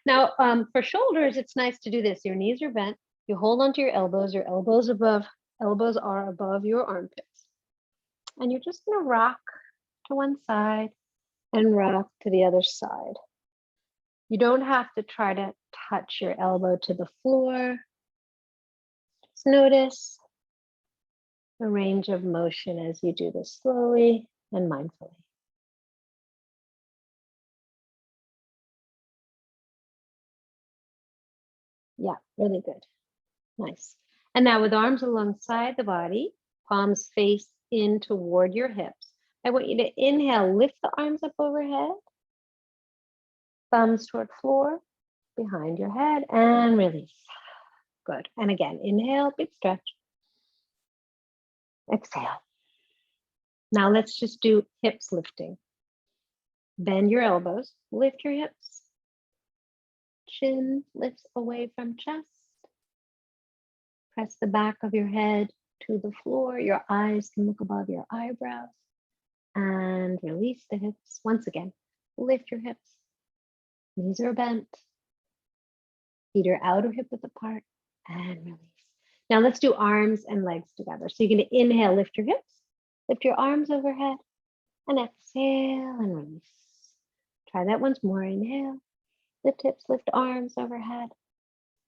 Now, for shoulders, it's nice to do this. Your knees are bent. You hold onto your elbows elbows are above your armpits. And you're just going to rock to one side and rock to the other side. You don't have to try to touch your elbow to the floor. Just notice the range of motion as you do this slowly and mindfully. Yeah, really good. Nice. And now with arms alongside the body, palms face in toward your hips. I want you to inhale, lift the arms up overhead, thumbs toward floor, behind your head, and release. Good. And again, inhale, big stretch. Exhale. Now let's just do hips lifting. Bend your elbows, lift your hips. Chin lifts away from chest. Press the back of your head to the floor. Your eyes can look above your eyebrows. And release the hips. Once again, lift your hips. Knees are bent. Feet are outer hip width apart. And release. Now let's do arms and legs together. So you're going to inhale, lift your hips. Lift your arms overhead. And exhale and release. Try that once more. Inhale. Lift hips, lift arms overhead.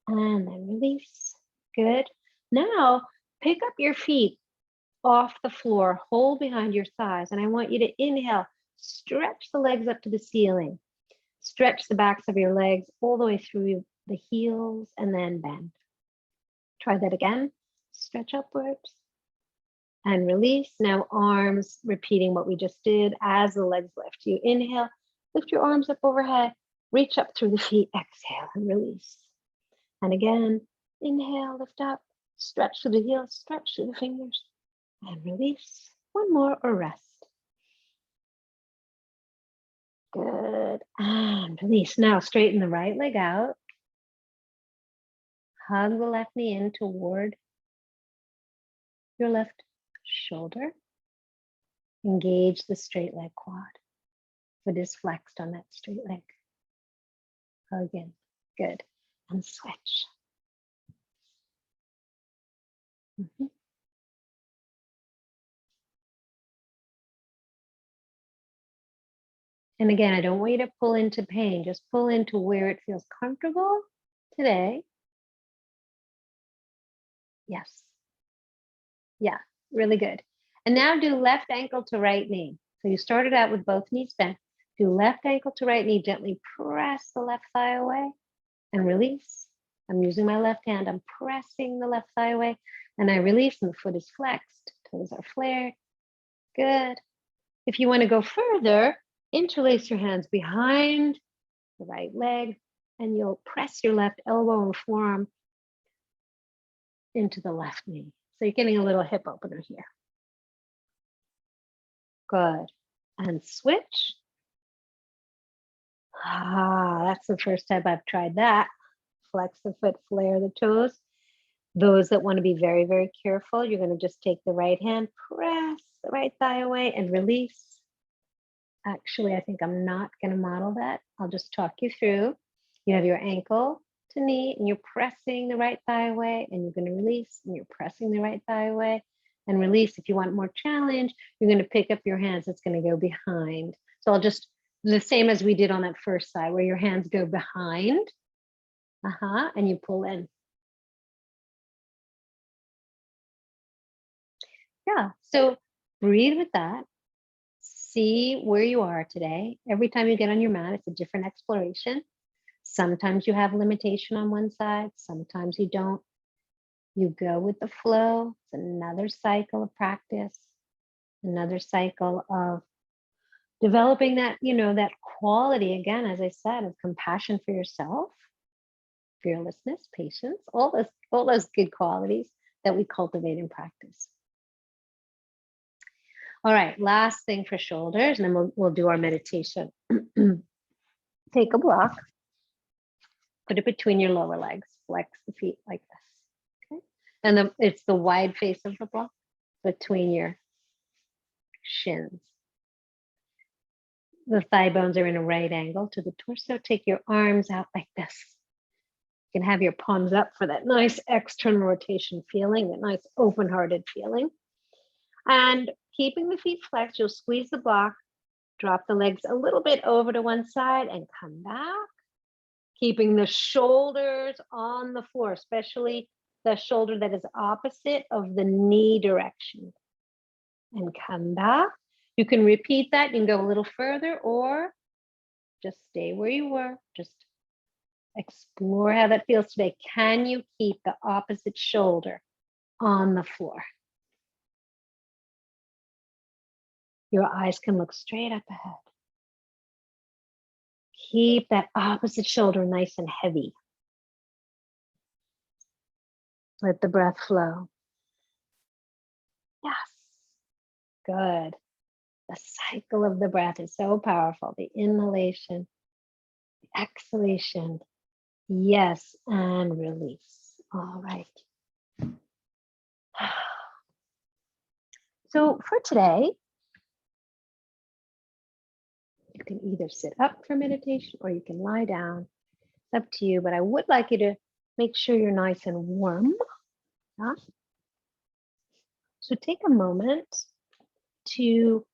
And then release. Good. Now pick up your feet off the floor, hold behind your thighs, and I want you to inhale, stretch the legs up to the ceiling, stretch the backs of your legs all the way through the heels, and then bend. Try that again, stretch upwards, and release. Now arms, repeating what we just did as the legs lift. You inhale, lift your arms up overhead, reach up through the feet, exhale, and release. And again, inhale, lift up, stretch through the heels, stretch through the fingers, and release. One more or rest. Good. And release. Now straighten the right leg out. Hug the left knee in toward your left shoulder. Engage the straight leg quad. Foot is flexed on that straight leg. Hug in. Good. And switch. Mm-hmm. And again, I don't want you to pull into pain. Just pull into where it feels comfortable today. Yes. Yeah, really good. And now do left ankle to right knee. So you started out with both knees bent. Do left ankle to right knee. Gently press the left thigh away and release. I'm using my left hand. I'm pressing the left thigh away and I release and the foot is flexed. Toes are flared. Good. If you want to go further, interlace your hands behind the right leg and you'll press your left elbow and forearm into the left knee. So you're getting a little hip opener here. Good. And switch. That's the first time I've tried that. Flex the foot, flare the toes. Those that want to be very, very careful, you're going to just take the right hand, press the right thigh away and release. Actually, I think I'm not going to model that. I'll just talk you through. You have your ankle to knee and you're pressing the right thigh away and you're going to release and you're pressing the right thigh away and release. If you want more challenge, you're going to pick up your hands. It's going to go behind. So I'll just, the same as we did on that first side where your hands go behind. And you pull in. Yeah, so breathe with that. See where you are today. Every time you get on your mat, it's a different exploration. Sometimes you have limitation on one side, sometimes you don't. You go with the flow. It's another cycle of practice, another cycle of developing that, that quality, again, as I said, of compassion for yourself, fearlessness, patience, all those good qualities that we cultivate in practice. All right, last thing for shoulders, and then we'll do our meditation. Take a block, put it between your lower legs, flex the feet like this. Okay, and it's the wide face of the block between your shins. The thigh bones are in a right angle to the torso. Take your arms out like this. You can have your palms up for that nice external rotation feeling, that nice open-hearted feeling. And keeping the feet flexed, you'll squeeze the block, drop the legs a little bit over to one side and come back. Keeping the shoulders on the floor, especially the shoulder that is opposite of the knee direction. And come back. You can repeat that. You can go a little further or just stay where you were. Just explore how that feels today. Can you keep the opposite shoulder on the floor? Your eyes can look straight up ahead. Keep that opposite shoulder nice and heavy. Let the breath flow. Yes. Good. The cycle of the breath is so powerful. The inhalation, the exhalation. Yes, and release. All right. So for today, you can either sit up for meditation or you can lie down. It's up to you, but I would like you to make sure you're nice and warm. Yeah? So take a moment to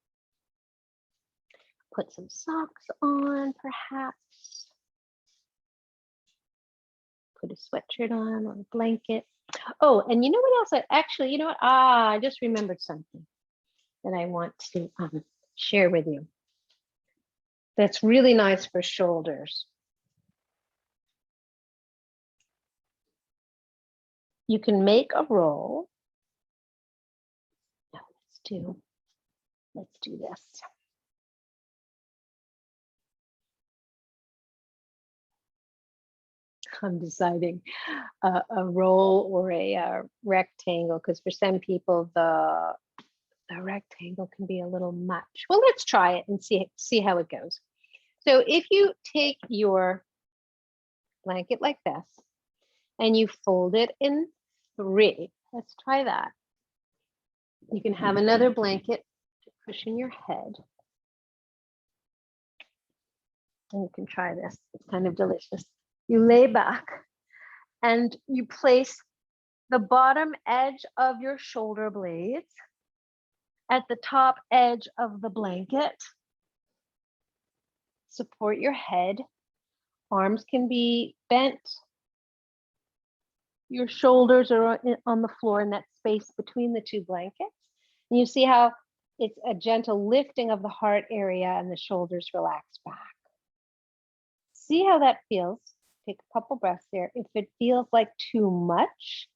put some socks on, perhaps. Put a sweatshirt on or a blanket. Oh, and you know what else? You know what? I just remembered something that I want to share with you. That's really nice for shoulders. You can make a roll. Now let's do this. I'm deciding a roll or a rectangle, because for some people the rectangle can be a little much. Well, let's try it and see how it goes. So if you take your blanket like this and you fold it in 3, let's try that. You can have another blanket to cushion your head. And you can try this. It's kind of delicious. You lay back and you place the bottom edge of your shoulder blades at the top edge of the blanket. Support your head. Arms can be bent. Your shoulders are on the floor in that space between the 2 blankets. And you see how it's a gentle lifting of the heart area and the shoulders relax back. See how that feels. Take a couple breaths there. If it feels like too much,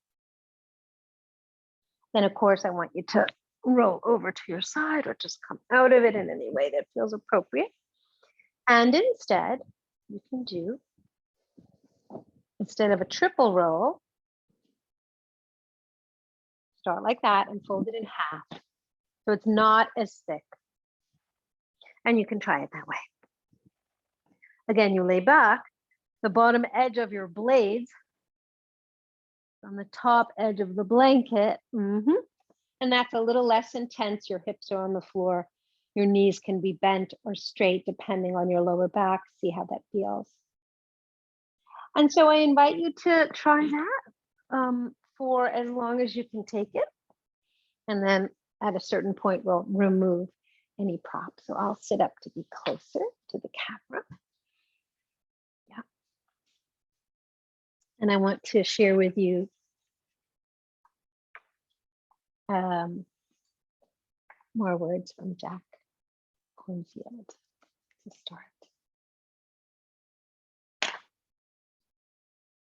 then of course I want you to roll over to your side or just come out of it in any way that feels appropriate. And instead, you can do, instead of a triple roll, start like that and fold it in half. So it's not as thick. And you can try it that way. Again, you lay back, the bottom edge of your blades on the top edge of the blanket. And that's a little less intense. Your hips are on the floor. Your knees can be bent or straight depending on your lower back. See how that feels. And so I invite you to try that for as long as you can take it. And then at a certain point, we'll remove any props. So I'll sit up to be closer to the camera. Yeah. And I want to share with you more words from Jack Kornfield to start.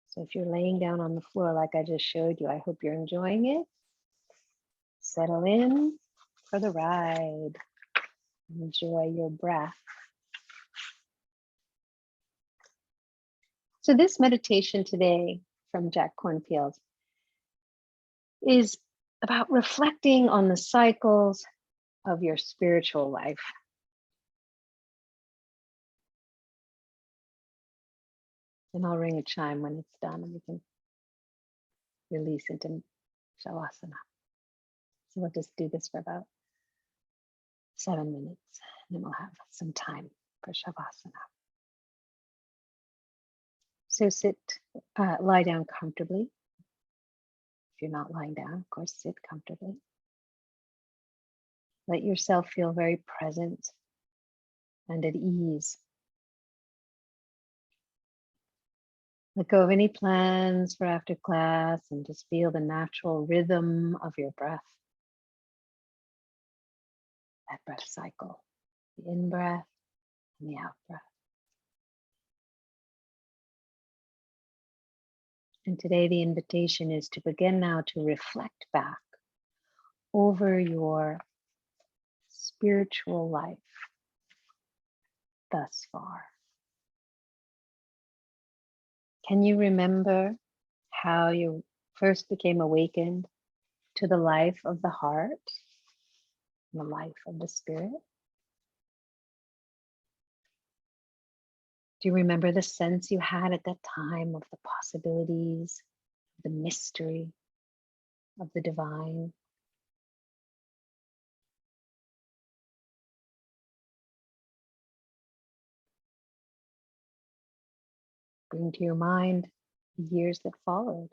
So if you're laying down on the floor like I just showed you, I hope you're enjoying it. Settle in for the ride. Enjoy your breath. So this meditation today from Jack Kornfield is about reflecting on the cycles of your spiritual life. And I'll ring a chime when it's done and we can release into Shavasana. So we'll just do this for about 7 minutes, and then we'll have some time for Shavasana. So lie down comfortably. If you're not lying down, of course, sit comfortably. Let yourself feel very present and at ease. Let go of any plans for after class and just feel the natural rhythm of your breath. that breath cycle, the in-breath and the out-breath. And today the invitation is to begin now to reflect back over your spiritual life thus far. Can you remember how you first became awakened to the life of the heart, and the life of the spirit? Do you remember the sense you had at that time of the possibilities, the mystery of the divine? Bring to your mind the years that followed,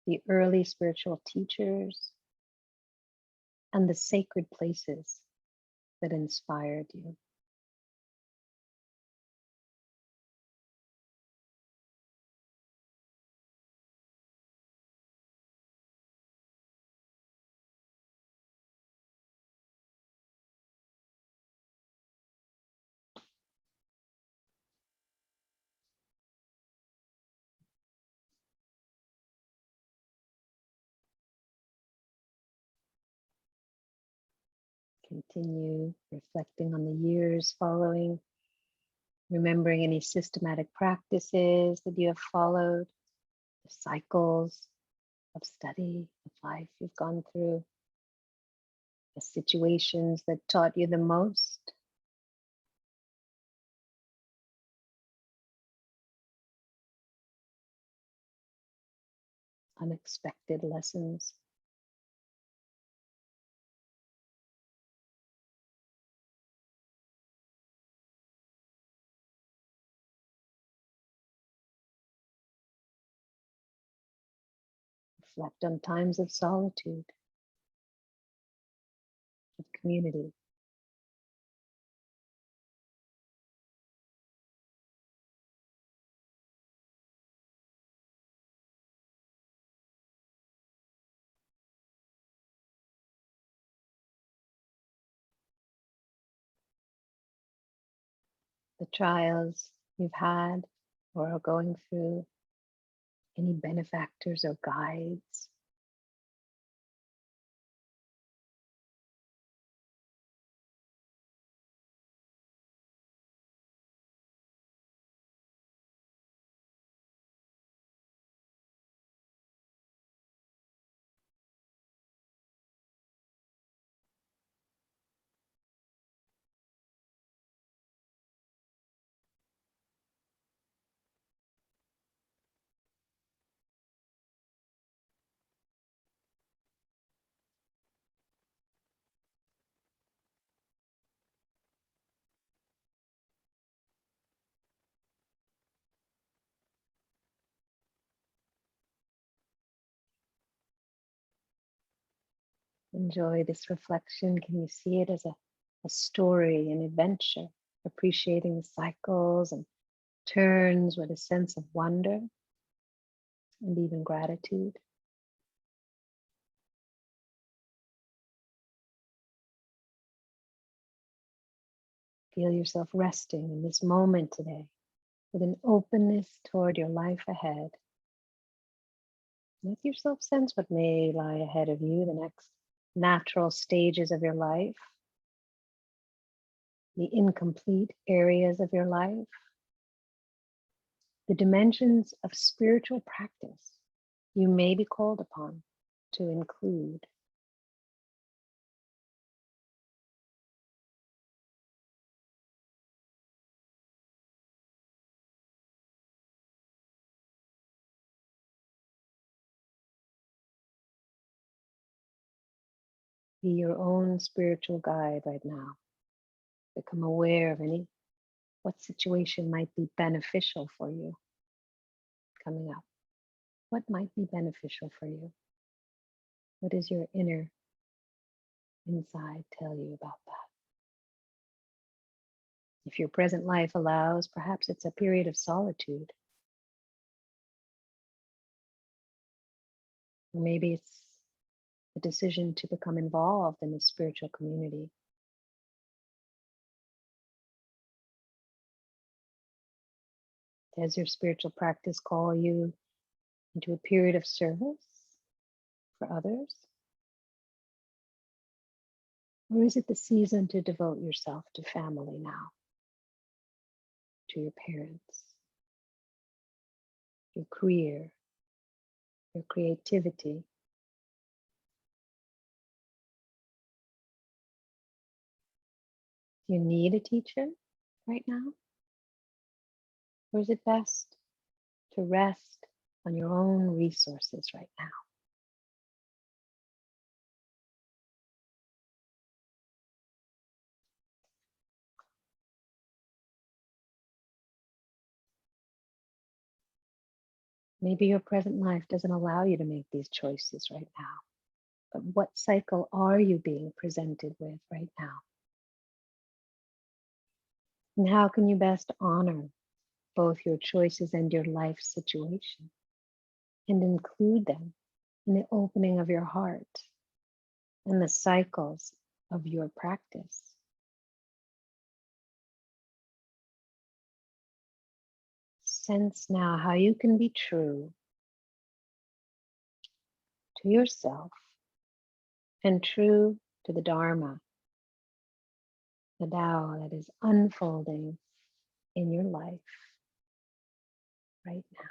the early spiritual teachers, and the sacred places that inspired you. Continue reflecting on the years following, remembering any systematic practices that you have followed, the cycles of study, of life you've gone through, the situations that taught you the most. Unexpected lessons. Reflect on times of solitude, of community. The trials you've had or are going through, any benefactors or guides. Enjoy this reflection. Can you see it as a story, an adventure, appreciating the cycles and turns with a sense of wonder and even gratitude? Feel yourself resting in this moment today with an openness toward your life ahead. Let yourself sense what may lie ahead of you, the next natural stages of your life, the incomplete areas of your life, the dimensions of spiritual practice you may be called upon to include. Be your own spiritual guide right now. Become aware of what situation might be beneficial for you coming up. What might be beneficial for you? What does your inner inside tell you about that? If your present life allows, perhaps it's a period of solitude. Or maybe it's the decision to become involved in a spiritual community. Does your spiritual practice call you into a period of service for others? Or is it the season to devote yourself to family now, to your parents, your career, your creativity? Do you need a teacher right now? Or is it best to rest on your own resources right now? Maybe your present life doesn't allow you to make these choices right now. But what cycle are you being presented with right now? And how can you best honor both your choices and your life situation and include them in the opening of your heart and the cycles of your practice? Sense now how you can be true to yourself and true to the Dharma, the Tao that is unfolding in your life right now.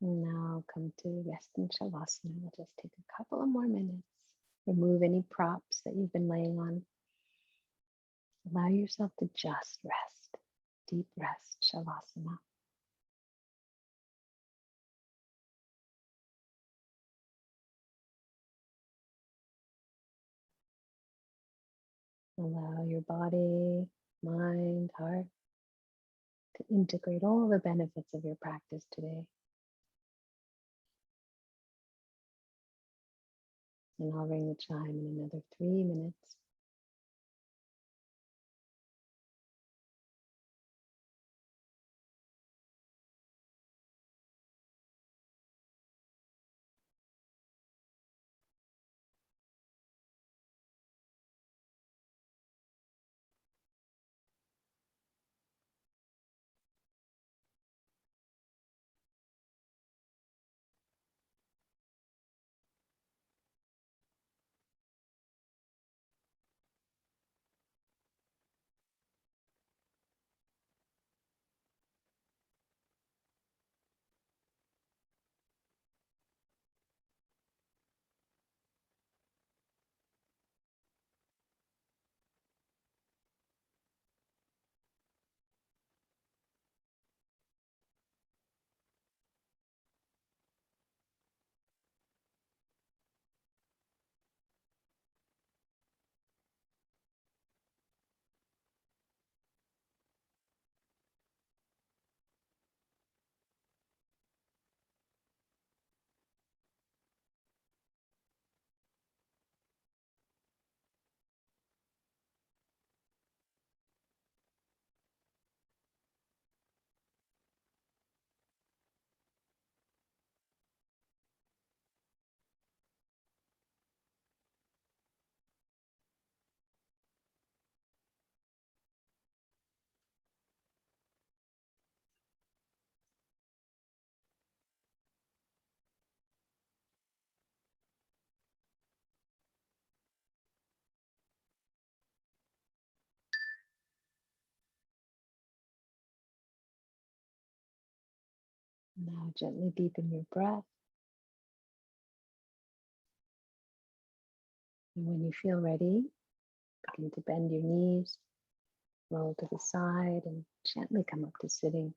Now come to rest in Shavasana. We'll just take a couple of more minutes. Remove any props that you've been laying on. Allow yourself to just rest. Deep rest, Shavasana. Allow your body, mind, heart to integrate all the benefits of your practice today. And I'll ring the chime in another 3 minutes. Now gently deepen your breath. And when you feel ready, begin to bend your knees, roll to the side, and gently come up to sitting.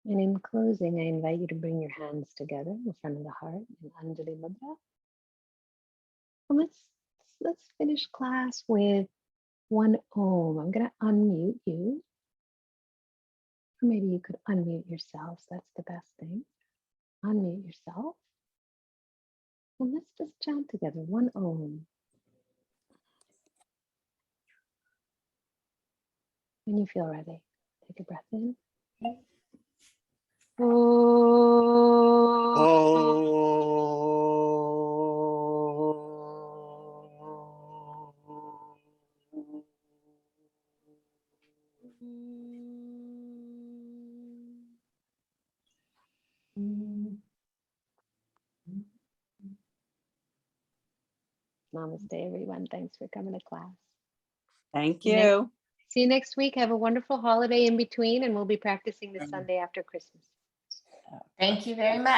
And in closing, I invite you to bring your hands together in front of the heart in Anjali Mudra. And let's finish class with one Om. I'm going to unmute you. Or maybe you could unmute yourselves. That's the best thing. Unmute yourself. And let's just chant together. One Om. When you feel ready, take a breath in. Namaste, everyone. Thanks for coming to class. Thank you. See you next week. Have a wonderful holiday in between, and we'll be practicing this Sunday after Christmas. Thank you very much.